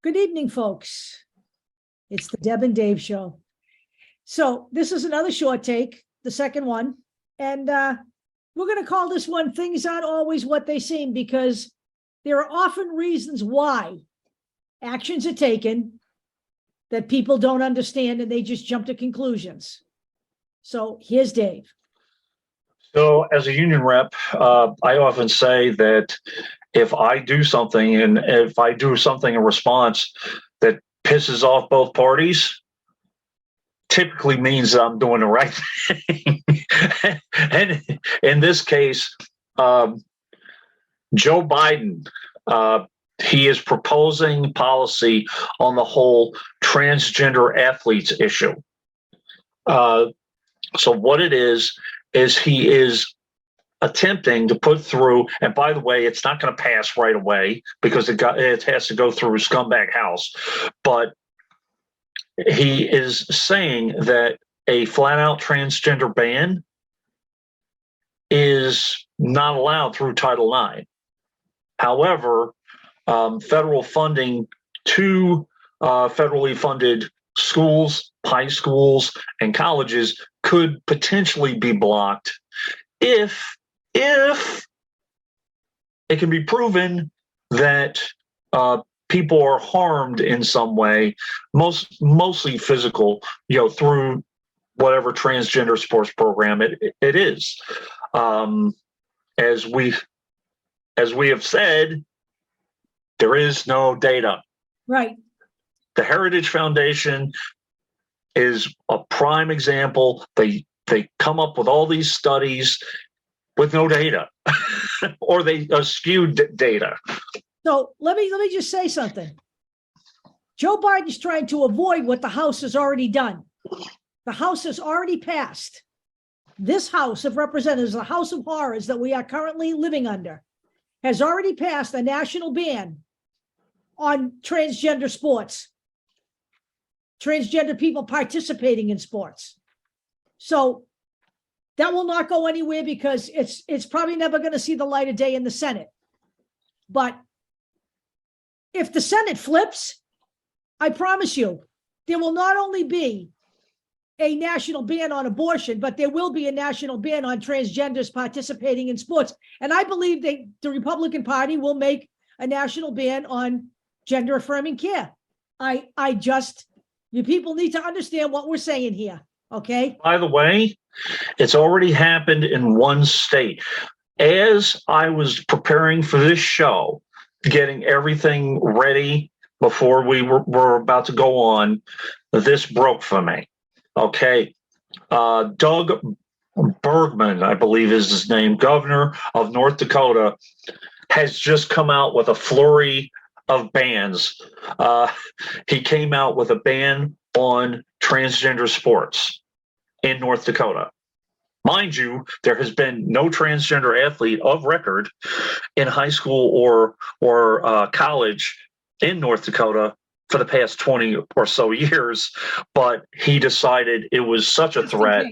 Good evening, folks. It's the Deb and Dave show. So this is another short take, the second one. And we're going to call this one Things Aren't Always What They Seem, because there are often reasons why actions are taken that people don't understand and they just jump to conclusions. So here's Dave. So as a union rep, I often say that if I do something and if I do something in response that pisses off both parties, typically means that I'm doing the right thing. And in this case, Joe Biden, he is proposing policy on the whole transgender athletes issue. So what it is he is attempting to put through, and by the way, it's not going to pass right away because it has to go through a scumbag house, but he is saying that a flat-out transgender ban is not allowed through Title IX. However, federal funding to federally funded schools, high schools, and colleges could potentially be blocked if it can be proven that people are harmed in some way, mostly physical, through whatever transgender sports program it is. As we have said, there is no data. Right. The Heritage Foundation is a prime example. They come up with all these studies with no data, or they skewed data. So let me just say something. Joe Biden's trying to avoid what the House has already done. The House has already passed. This House of Representatives, the House of Horrors that we are currently living under, has already passed a national ban on transgender sports, transgender people participating in sports. So that will not go anywhere because it's probably never going to see the light of day in the Senate. But if the Senate flips, I promise you, there will not only be a national ban on abortion, but there will be a national ban on transgenders participating in sports. And I believe that the Republican Party will make a national ban on gender affirming care. You people need to understand what we're saying here. Okay. By the way, it's already happened in one state. As I was preparing for this show, getting everything ready before we were about to go on, this broke for me. Okay. Doug Bergman, I believe is his name, governor of North Dakota, has just come out with a flurry of bans. He came out with a ban on transgender sports in North Dakota. Mind you, there has been no transgender athlete of record in high school or college in North Dakota for the past 20 or so years, but he decided it was such a threat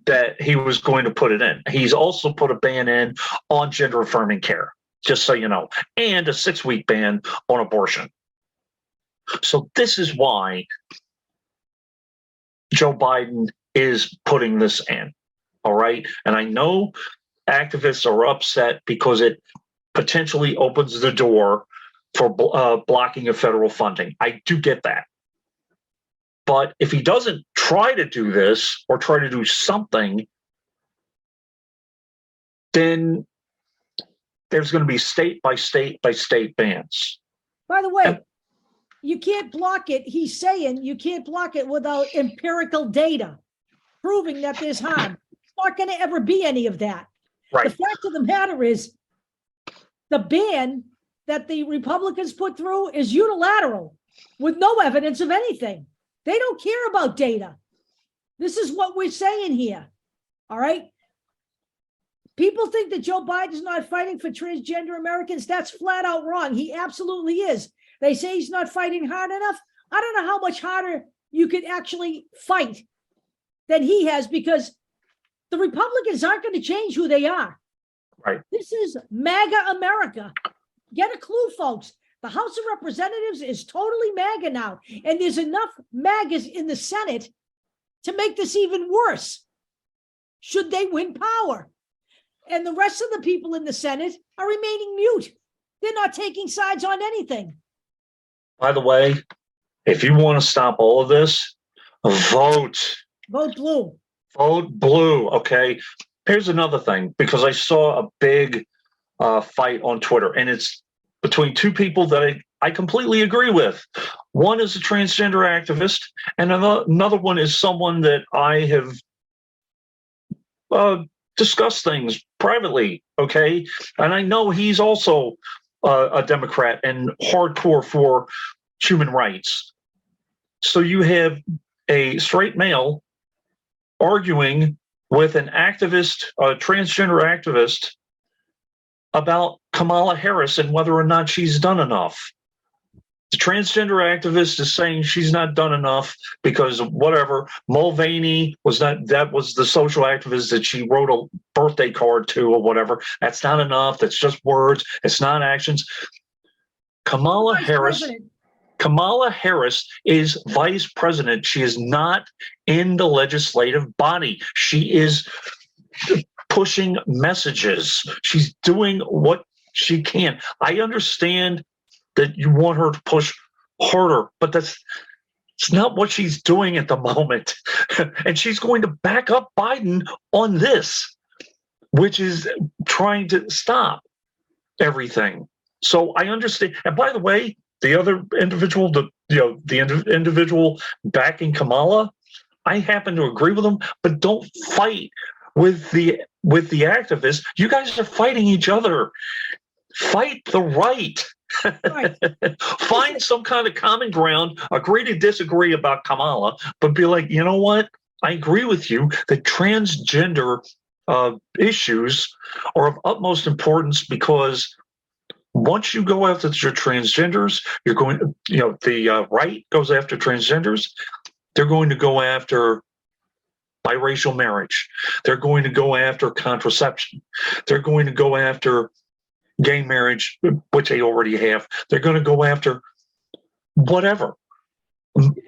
that he was going to put it in. He's also put a ban in on gender affirming care, just so you know, and a 6-week ban on abortion. So this is why Joe Biden is putting this in. All right. And I know activists are upset because it potentially opens the door for blocking of federal funding. I do get that. But if he doesn't try to do this or try to do something, then there's going to be state by state by state bans. By the way, you can't block it. He's saying you can't block it without empirical data proving that there's harm. It's not going to ever be any of that. Right. The fact of the matter is the ban that the Republicans put through is unilateral with no evidence of anything. They don't care about data. This is what we're saying here. All right. People think that Joe Biden's not fighting for transgender Americans. That's flat out wrong. He absolutely is. They say he's not fighting hard enough. I don't know how much harder you could actually fight than he has, because the Republicans aren't going to change who they are. Right. This is MAGA America. Get a clue, folks. The House of Representatives is totally MAGA now. And there's enough MAGAs in the Senate to make this even worse, should they win power. And the rest of the people in the Senate are remaining mute. They're not taking sides on anything. By the way, if you want to stop all of this, vote. Vote blue. Vote blue, okay? Here's another thing, because I saw a big fight on Twitter, and it's between two people that I completely agree with. One is a transgender activist, and another one is someone that I have discussed things privately, okay? And I know he's also a Democrat and hardcore for human rights. So you have a straight male arguing with an activist, a transgender activist, about Kamala Harris and whether or not she's done enough. The transgender activist is saying she's not done enough because whatever, Mulvaney that was the social activist that she wrote a birthday card to or whatever. That's not enough. That's just words. It's not actions. Kamala Harris is vice president. She is not in the legislative body. She is pushing messages. She's doing what she can. I understand that you want her to push harder, but it's not what she's doing at the moment. And she's going to back up Biden on this, which is trying to stop everything. So I understand. And by the way, the other individual, the individual backing Kamala, I happen to agree with him, but don't fight with the activists. You guys are fighting each other. Fight the right. Right. Find some kind of common ground, agree to disagree about Kamala, but be like, you know what? I agree with you that transgender issues are of utmost importance, because once you go after your transgenders, you're going, the right goes after transgenders. They're going to go after biracial marriage. They're going to go after contraception. They're going to go after gay marriage, which they already have. They're going to go after whatever,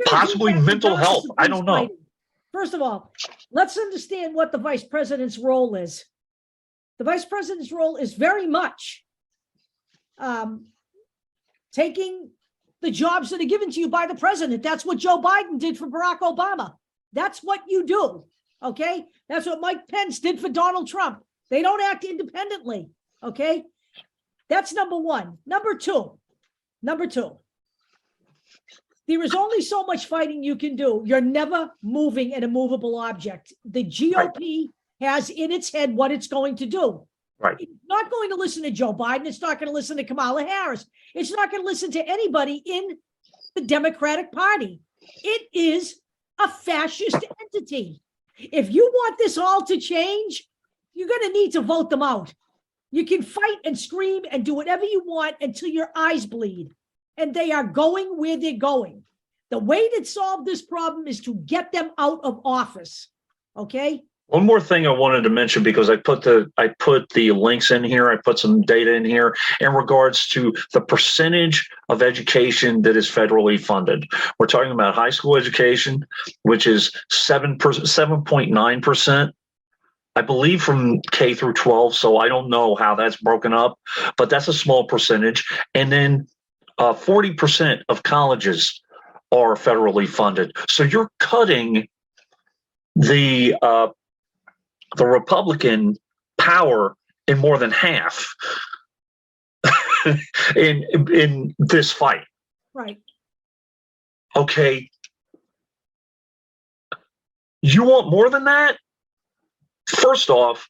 possibly mental health. I don't know. First of all, let's understand what the vice president's role is. The vice president's role is very much taking the jobs that are given to you by the president. That's what Joe Biden did for Barack Obama. That's what you do, okay? That's what Mike Pence did for Donald Trump. They don't act independently, okay? That's number one. Number two, there is only so much fighting you can do. You're never moving an immovable object. The GOP has in its head what it's going to do. Right. It's not going to listen to Joe Biden. It's not going to listen to Kamala Harris. It's not going to listen to anybody in the Democratic Party. It is a fascist entity. If you want this all to change, you're going to need to vote them out. You can fight and scream and do whatever you want until your eyes bleed. And they are going where they're going. The way to solve this problem is to get them out of office. Okay? One more thing I wanted to mention, because I put the links in here, I put some data in here in regards to the percentage of education that is federally funded. We're talking about high school education, which is 7.9%. I believe from K through 12, so I don't know how that's broken up, but that's a small percentage. And then 40% of colleges are federally funded. So you're cutting the Republican power in more than half in this fight. Right. Okay. You want more than that? First off,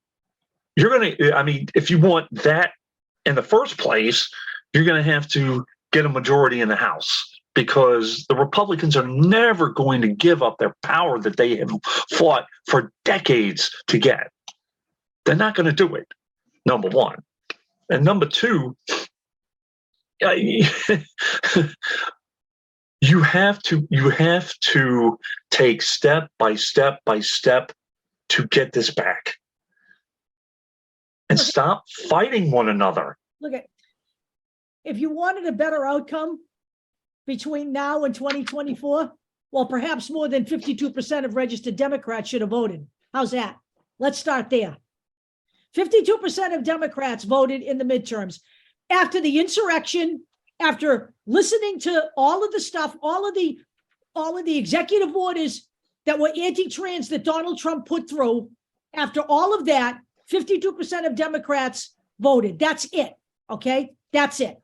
you're going to, if you want that in the first place, you're going to have to get a majority in the House, because the Republicans are never going to give up their power that they have fought for decades to get. They're not going to do it, number one. And number two, you have to take step by step by step to get this back, and stop fighting one another. Look at, if you wanted a better outcome between now and 2024, well, perhaps more than 52% of registered Democrats should have voted. How's that? Let's start there. 52% of Democrats voted in the midterms. After the insurrection, after listening to all of the stuff, all of the executive orders that were anti-trans that Donald Trump put through, after all of that, 52% of Democrats voted. That's it. Okay? That's it.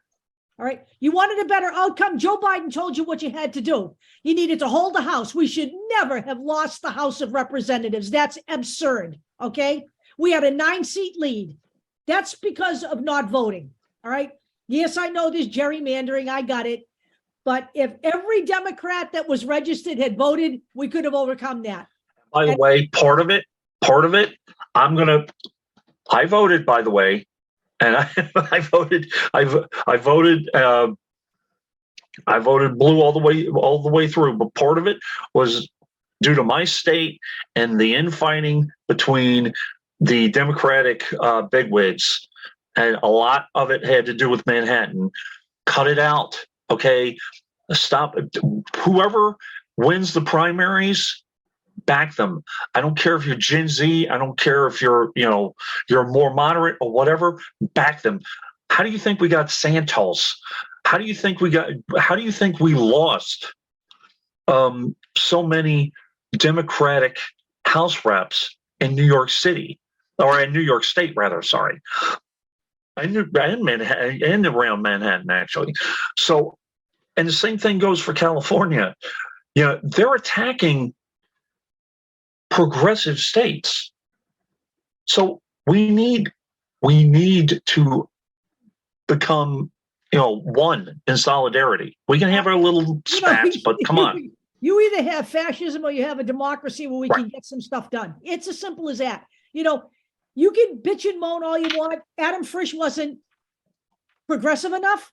All right. You wanted a better outcome. Joe Biden told you what you had to do. You needed to hold the House. We should never have lost the House of Representatives. That's absurd. Okay. We had a 9-seat lead. That's because of not voting. All right. Yes, I know there's gerrymandering. I got it. But if every Democrat that was registered had voted, we could have overcome that. By the way, part of it, I voted, by the way, and I voted blue all the way through. But part of it was due to my state and the infighting between the Democratic bigwigs, and a lot of it had to do with Manhattan. Cut it out, okay? Stop. Whoever wins the primaries, back them. I don't care if you're Gen Z. I don't care if you're more moderate or whatever. Back them. How do you think we got Santos? How do you think we lost so many Democratic House reps in New York City, or in New York State, rather? Sorry, and Manhattan, and around Manhattan, actually. So, and the same thing goes for California. They're attacking progressive states. So we need to become, one in solidarity. We can have our little spats, but come on. You either have fascism or you have a democracy where we can get some stuff done. It's as simple as that. You can bitch and moan all you want. Adam Frisch wasn't progressive enough,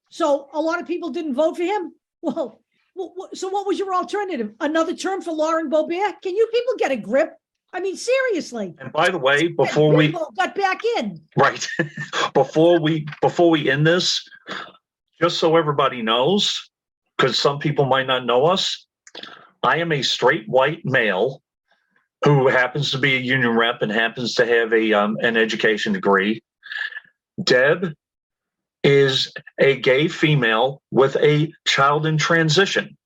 so a lot of people didn't vote for him. Well, so what was your alternative? Another term for Lauren Boebert? Can you people get a grip? I mean, seriously. And by the way, before we got back in, right, before we end this, just so everybody knows, because some people might not know us, I am a straight white male who happens to be a union rep and happens to have an education degree. Deb is a gay female with a child in transition,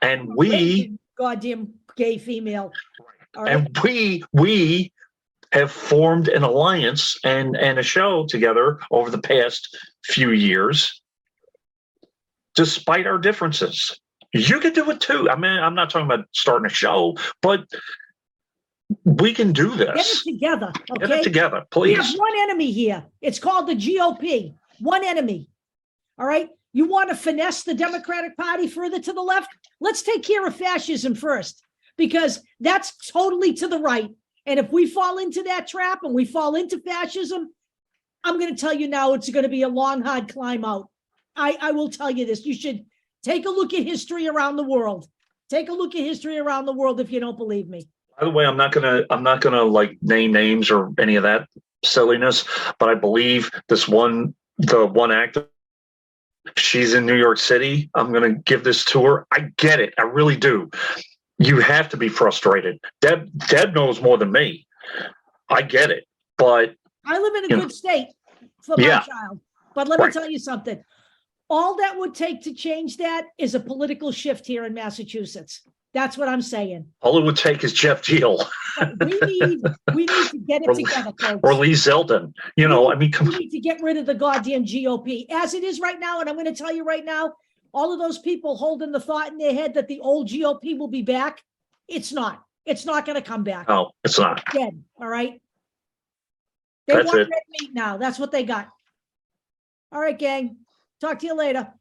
and we goddamn gay female. All right. And we have formed an alliance and a show together over the past few years, despite our differences. You can do it too. I mean, I'm not talking about starting a show, but we can do this. Get it together. Okay? Get it together, please. We have one enemy here. It's called the GOP. One enemy. All right. You want to finesse the Democratic Party further to the left? Let's take care of fascism first, because that's totally to the right. And if we fall into that trap and we fall into fascism, I'm going to tell you now, it's going to be a long, hard climb out. I will tell you this. You should take a look at history around the world. Take a look at history around the world if you don't believe me. By the way, I'm not gonna like name names or any of that silliness, but I believe the one actor, she's in New York City. I'm gonna give this to her. I get it. I really do. You have to be frustrated. Deb knows more than me. I get it, but I live in a good state for my child. But let me tell you something. All that would take to change that is a political shift here in Massachusetts. That's what I'm saying. All it would take is Jeff Deal. we need to get it together, folks. Or Lee Zeldin. We need to get rid of the goddamn GOP as it is right now. And I'm going to tell you right now, all of those people holding the thought in their head that the old GOP will be back. It's not. It's not going to come back. No, it's not. It's dead. All right. They want red meat now. That's what they got. All right, gang. Talk to you later.